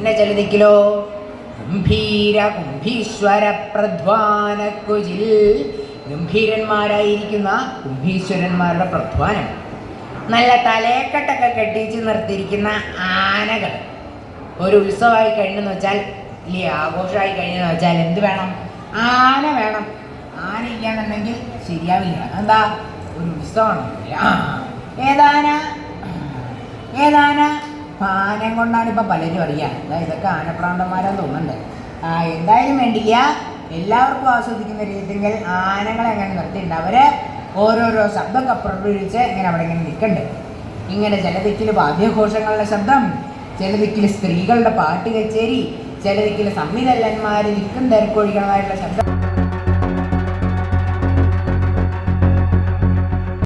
പിന്നെ ജലദിക്കിലോ ഗംഭീര കുംഭീശ്വര പ്രധ്വാന കുജിൽ, ഗംഭീരന്മാരായിരിക്കുന്ന കുംഭീശ്വരന്മാരുടെ പ്രധ്വാനം, നല്ല തലയെക്കെട്ടൊക്കെ കെട്ടിച്ച് നിർത്തിയിരിക്കുന്ന ആനകൾ. ഒരു ഉത്സവമായി കഴിഞ്ഞെന്ന് വെച്ചാൽ, ഇല്ലേ, ആഘോഷമായി കഴിഞ്ഞെന്ന് വെച്ചാൽ എന്ത് വേണം? ആന വേണം. ആന ഇല്ലാന്നുണ്ടെങ്കിൽ ശരിയാവില്ല. എന്താ? ഒരു ഉത്സവമാണ്. ഏതാന? ഏതാന? ആനം കൊണ്ടാണ് ഇപ്പം പലരും അറിയാം. ഇതൊക്കെ ആനപ്രാന്തന്മാരാന്ന് തോന്നുന്നുണ്ട്. എന്തായാലും വേണ്ടില്ല, എല്ലാവർക്കും ആസ്വദിക്കുന്ന രീതിയിൽ ആനകളെ അങ്ങനെ നിർത്തിയിട്ടുണ്ട്. അവര് ഓരോരോ ശബ്ദമൊക്കെ പുറപ്പെടുവിച്ച് ഇങ്ങനെ അവിടെ ഇങ്ങനെ നിൽക്കണ്ട്. ഇങ്ങനെ ചില ദിക്കിൽ വാദ്യഘോഷങ്ങളുടെ ശബ്ദം, ചില ദിക്കിൽ സ്ത്രീകളുടെ പാട്ട് കച്ചേരി, ചില ദിക്കിൽ സംവിധായകന്മാർ നിൽക്കും തിരക്കൊഴിക്കണമായിട്ടുള്ള ശബ്ദം.